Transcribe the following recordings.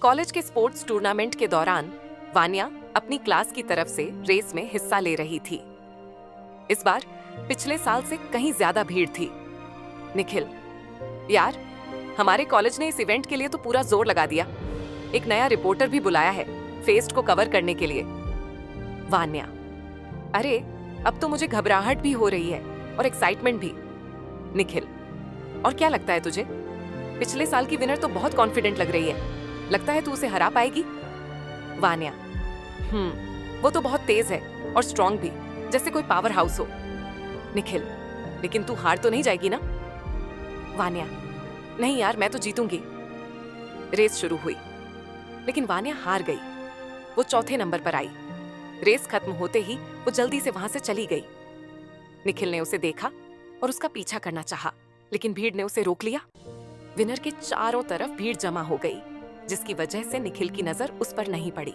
College के sports tournament के दौरान वान्या अपनी क्लास की तरफ से रेस में हिस्सा ले रही थी। इस बार पिछले साल से कहीं ज्यादा भीड़ थी। निखिल, यार, हमारे कॉलेज ने इस इवेंट के लिए तो पूरा जोर लगा दिया। एक नया रिपोर्टर भी बुलाया है फेस्ट को कवर करने के लिए। वान्या, अरे अब तो मुझे घबराहट भी हो रही है और एक्साइटमेंट भी। निखिल, और क्या लगता है तुझे? पिछले साल की विनर तो बहुत कॉन्फिडेंट लग रही है। लगता है तू उसे हरा पाएगी? वान्या, वो तो बहुत तेज है और स्ट्रॉन्ग भी, जैसे कोई पावर हाउस हो। निखिल, लेकिन तू हार तो नहीं जाएगी ना? वान्या, नहीं यार, मैं तो जीतूंगी। रेस शुरू हुई, लेकिन वान्या हार गई। वो चौथे नंबर पर आई। रेस खत्म होते ही वो जल्दी से वहां से चली गई। निखिल ने उसे देखा और उसका पीछा करना चाहा, लेकिन भीड़ ने उसे रोक लिया। विनर के चारों तरफ भीड़ जमा हो गई, जिसकी वजह से निखिल की नजर उस पर नहीं पड़ी।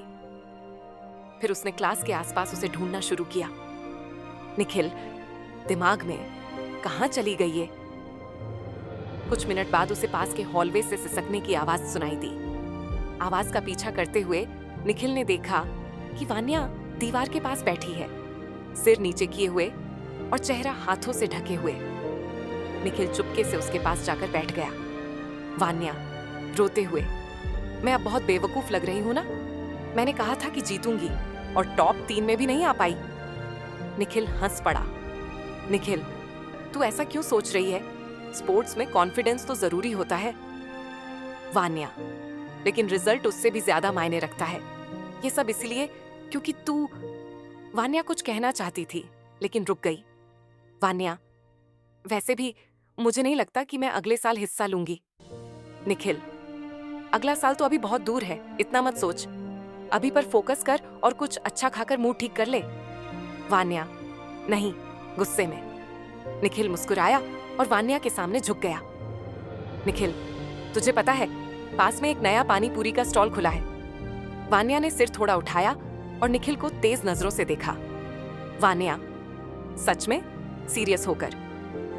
फिर उसने क्लास के आसपास उसे ढूंढना शुरू किया। निखिल, दिमाग में कहां चली गई ये? कुछ मिनट बाद उसे पास के हॉलवे से सिसकने की आवाज सुनाई दी। आवाज का पीछा करते हुए निखिल ने देखा कि वान्या दीवार के पास बैठी है, सिर नीचे किए हुए और चेहरा हाथों से ढके हुए। निखिल चुपके से उसके पास जाकर बैठ गया। वान्या रोते हुए, मैं अब बहुत बेवकूफ लग रही हूं ना? मैंने कहा था कि जीतूंगी और टॉप 3 में भी नहीं आ पाई। निखिल हंस पड़ा। निखिल, तू ऐसा क्यों सोच रही है? स्पोर्ट्स में कॉन्फिडेंस तो जरूरी होता है। वान्या, लेकिन रिजल्ट उससे भी ज्यादा मायने रखता है। ये सब इसलिए क्योंकि तू। वान्या कुछ कहना चाहती थी, लेकिन रुक गई। वान्या, वैसे भी मुझे नहीं लगता कि मैं अगले साल हिस्सा लूंगी। निखिल, अगला साल तो अभी बहुत दूर है, इतना मत सोच। अभी पर फोकस कर और कुछ अच्छा खाकर मूड ठीक कर ले। वान्या, नहीं, गुस्से में। निखिल मुस्कुराया और वान्या के सामने झुक गया। निखिल, तुझे पता है, पास में एक नया पानी पूरी का स्टॉल खुला है। वान्या ने सिर थोड़ा उठाया और निखिल को तेज नजरों से देखा। वान्या, सच में? सीरियस होकर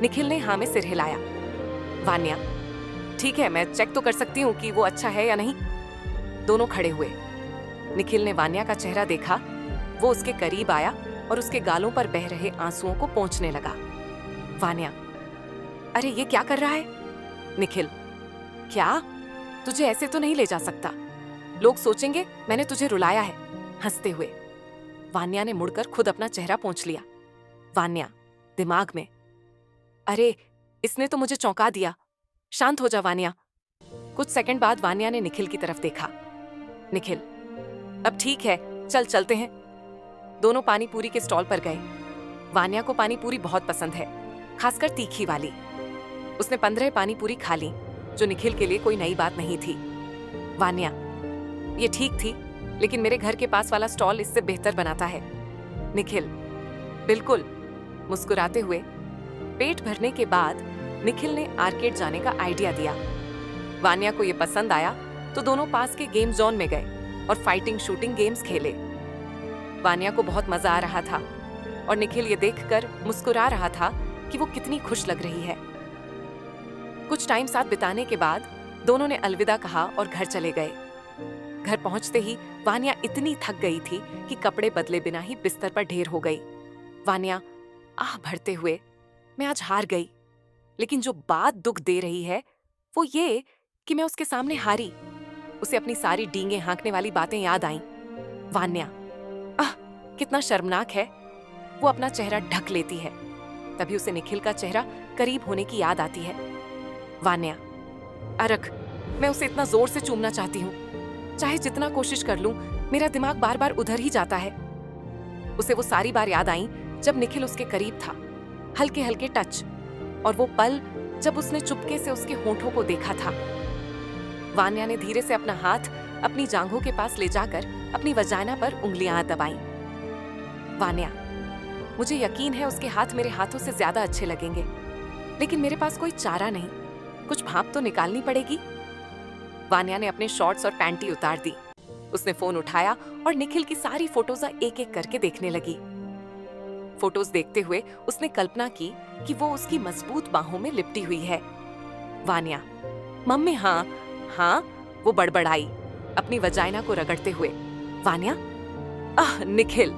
निखिल ने हाँ में सिर हिलाया। वान्या, ठीक है, मैं चेक तो कर सकती हूँ कि वो अच्छा है या नहीं। दोनों खड़े हुए। निखिल ने वान्या का चेहरा देखा। वो उसके करीब आया और उसके गालों पर बह रहे आंसुओं को पोंछने लगा। वान्या, अरे ये क्या कर रहा है? निखिल, क्या? तुझे ऐसे तो नहीं ले जा सकता। लोग सोचेंगे मैंने तुझे रुलाया है। हंसते हुए वान्या ने मुड़कर खुद अपना चेहरा पोंछ लिया। वान्या दिमाग में, अरे इसने तो मुझे चौंका दिया। शांत हो जा वान्या। कुछ सेकंड बाद वान्या ने निखिल की तरफ देखा। निखिल, अब ठीक है, चल चलते हैं। दोनों पानी पूरी के स्टॉल पर गए। वान्या को पानी पूरी बहुत पसंद है, खासकर तीखी वाली। उसने 15 पानी पूरी खा ली, जो निखिल के लिए कोई नई बात नहीं थी। वान्या, ये ठीक थी, लेकिन मेरे घर के पास वाला स्टॉल इससे बेहतर बनाता है। निखिल, बिल्कुल। मुस्कुराते हुए पेट भरने के बाद निखिल ने आर्केड जाने का आइडिया दिया। वान्या को ये पसंद आया तो दोनों पास के गेम जोन में गए और फाइटिंग शूटिंग गेम्स खेले। वान्या को बहुत मजा आ रहा था और निखिल ये देखकर मुस्कुरा रहा था कि वो कितनी खुश लग रही है। कुछ टाइम साथ बिताने के बाद दोनों ने अलविदा कहा और घर चले गए। घर पहुंचते ही वान्या इतनी थक गई थी कि कपड़े बदले बिना ही बिस्तर पर ढेर हो गई। वान्या आह भरते हुए, मैं आज हार गई। लेकिन जो बात दुख दे रही है वो ये कि मैं उसके सामने हारी। उसे अपनी सारी डींगे हाँकने वाली बातें याद आईं। वान्या, आह कितना शर्मनाक है। वो अपना चेहरा ढक लेती है। तभी उसे निखिल का चेहरा करीब होने की याद आती है। वान्या, अरख, मैं उसे इतना जोर से चूमना चाहती हूँ। चाहे जितना कोशिश कर लूं, मेरा दिमाग बार बार उधर ही जाता है। उसे वो सारी बार याद आई जब निखिल उसके करीब था, हल्के हल्के टच, और वो पल जब उसने चुपके से उसके होंठों को देखा था। वान्या ने धीरे से अपना हाथ अपनी जांघों के पास ले जाकर अपनी वजाइना पर उंगलियां दबाईं। वान्या, मुझे यकीन है उसके हाथ मेरे हाथों से ज्यादा अच्छे लगेंगे, लेकिन मेरे पास कोई चारा नहीं। कुछ भाप तो निकालनी पड़ेगी। वान्या ने अपने शॉर्ट्स और पैंटी उतार दी। उसने फोन उठाया और निखिल की सारी फोटोज एक एक करके देखने लगी। फोटोज देखते हुए उसने कल्पना की कि वो उसकी मजबूत बाहों में लिपटी हुई है। वान्या, मम्मी हाँ हाँ, वो बड़बड़ाई। अपनी वजाइना को रगड़ते हुए, वान्या, आह निखिल।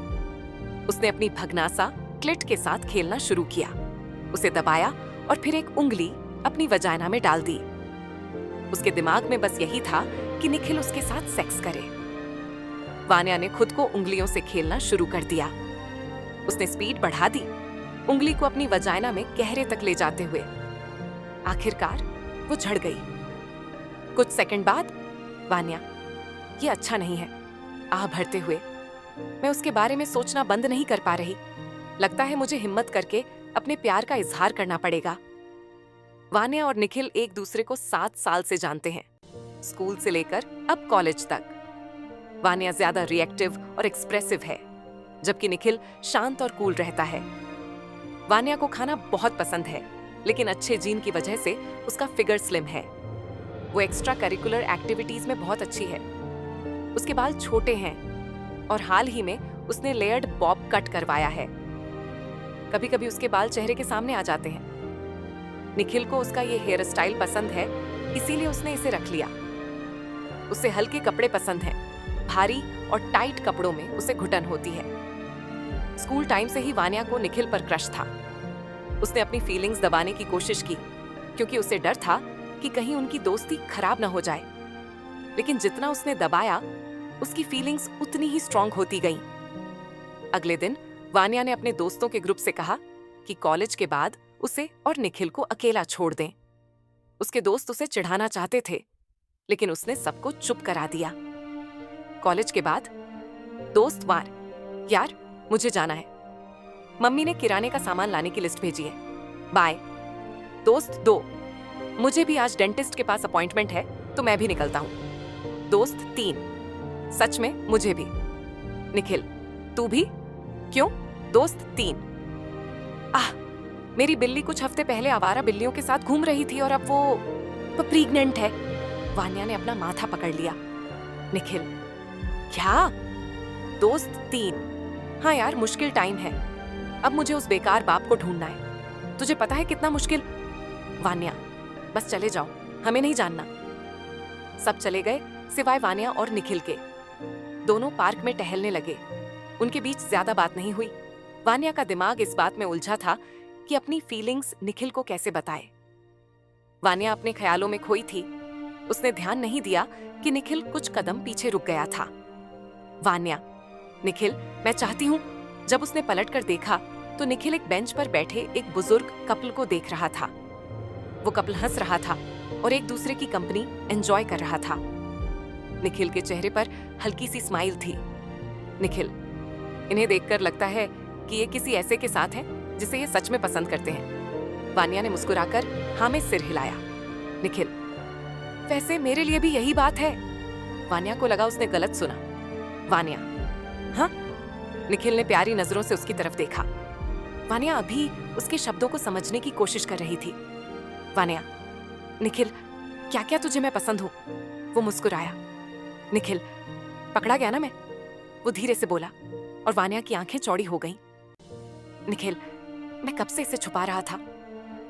उसने अपनी भगनासा क्लिट के साथ खेलना शुरू किया, उसे दबाया और फिर एक उंगली अपनी वजाइना में डाल दी। उसके दिमाग में बस यही था कि निखिल उसके साथ सेक्स करे। वान्या ने खुद को उंगलियों से खेलना शुरू कर दिया। उसने स्पीड बढ़ा दी, उंगली को अपनी वजाइना में गहरे तक ले जाते हुए। आखिरकार वो झड़ गई। कुछ सेकंड बाद, वान्या, ये अच्छा नहीं है, आह भरते हुए। मैं उसके बारे में सोचना बंद नहीं कर पा रही। लगता है मुझे हिम्मत करके अपने प्यार का इजहार करना पड़ेगा। वान्या और निखिल एक दूसरे को 7 साल से जानते हैं, स्कूल से लेकर अब कॉलेज तक। वान्या ज्यादा रिएक्टिव और एक्सप्रेसिव है, जबकि निखिल शांत और कूल रहता है। वान्या को खाना बहुत पसंद है, लेकिन अच्छे जीन की वजह से उसका फिगर स्लिम है। वो एक्स्ट्रा करिकुलर एक्टिविटीज में बहुत अच्छी है। उसके बाल छोटे हैं और हाल ही में उसने लेयर्ड बॉब कट करवाया है। कभी कभी उसके बाल चेहरे के सामने आ जाते हैं। निखिल को उसका ये हेयर स्टाइल पसंद है, इसीलिए उसने इसे रख लिया। उसे हल्के कपड़े पसंद हैं, भारी और टाइट कपड़ों में उसे घुटन होती है। स्कूल टाइम से ही वान्या को निखिल पर क्रश था। उसने अपनी फीलिंग्स दबाने की कोशिश की, क्योंकि उसे डर था कि कहीं उनकी दोस्ती खराब न हो जाए। लेकिन जितना उसने दबाया, उसकी फीलिंग्स उतनी ही स्ट्रांग होती गईं। अगले दिन वान्या ने अपने दोस्तों के ग्रुप से कहा कि कॉलेज के बाद उसे और निखिल को अकेला छोड़ दें। उसके दोस्त उसे चिढ़ाना चाहते थे, लेकिन उसने सबको चुप करा दिया। कॉलेज के बाद दोस्त वार, यार मुझे जाना है, मम्मी ने किराने का सामान लाने की लिस्ट भेजी है, बाय। दोस्त 2, मुझे भी आज डेंटिस्ट के पास अपॉइंटमेंट है, तो मैं भी निकलता हूँ। दोस्त 3, सच में मुझे भी। निखिल, तू भी? क्यों? दोस्त 3, आह, मेरी बिल्ली कुछ हफ्ते पहले आवारा बिल्लियों के साथ घूम रही थी और अब वो प्रेग्नेंट है। वान्या ने अपना माथा पकड़ लिया। निखिल, क्या? दोस्त 3, हाँ यार, मुश्किल टाइम है। अब मुझे उस बेकार बाप को ढूंढना है। तुझे पता है कितना मुश्किल? वान्या, बस चले जाओ, हमें नहीं जानना। सब चले गए सिवाय वान्या और निखिल के। दोनों पार्क में टहलने लगे। उनके बीच ज्यादा बात नहीं हुई। वान्या का दिमाग इस बात में उलझा था कि अपनी फीलिंग्स निखिल को कैसे बताए। वान्या अपने ख्यालों में खोई थी। उसने ध्यान नहीं दिया कि निखिल कुछ कदम पीछे रुक गया था। वान्या, निखिल, मैं चाहती हूँ। जब उसने पलटकर देखा तो निखिल एक बेंच पर बैठे एक बुजुर्ग कपल को देख रहा था। वो कपल हंस रहा था और एक दूसरे की कंपनी एंजॉय कर रहा था। निखिल के चेहरे पर हल्की सी स्माइल थी। निखिल, इन्हें देखकर लगता है कि ये किसी ऐसे के साथ हैं जिसे ये सच में पसंद करते हैं। वान्या ने मुस्कुराकर हाँ में सिर हिलाया। निखिल, वैसे मेरे लिए भी यही बात है। वान्या को लगा उसने गलत सुना। वान्या, हाँ? निखिल ने प्यारी नजरों से उसकी तरफ देखा। वान्या अभी उसके शब्दों को समझने की कोशिश कर रही थी। वान्या, निखिल, क्या क्या तुझे मैं पसंद हूँ? वो मुस्कुराया। निखिल, पकड़ा गया ना मैं? वो धीरे से बोला और वान्या की आंखें चौड़ी हो गईं। निखिल, मैं कब से इसे छुपा रहा था,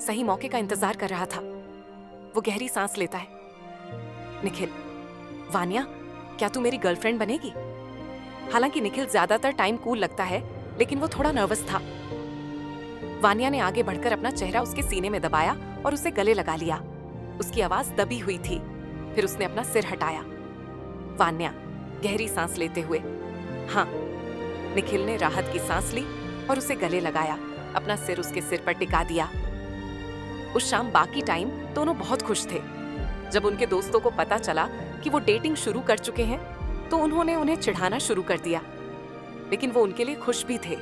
सही मौके का इंतजार कर रहा था। वो गहरी सांस लेता है। निखिल, वान्या, क्या तू मेरी गर्लफ्रेंड बनेगी? हालांकि निखिल ज्यादातर टाइम कूल लगता है, लेकिन वो थोड़ा नर्वस था। वान्या ने आगे बढ़कर अपना चेहरा उसके सीने में दबाया और उसे गले लगा लिया। उसकी आवाज दबी हुई थी। फिर उसने अपना सिर हटाया। वान्या, गहरी सांस लेते हुए, हाँ। निखिल ने राहत की सांस ली और उसे गले लगाया, अपना सिर उसके सिर पर टिका दिया। उस शाम बाकी टाइम दोनों बहुत खुश थे। जब उनके दोस्तों को पता चला कि वो डेटिंग शुरू कर चुके हैं, तो उन्होंने उन्हें चिढ़ाना शुरू कर दिया। लेकिन वो उनके लिए खुश भी थे।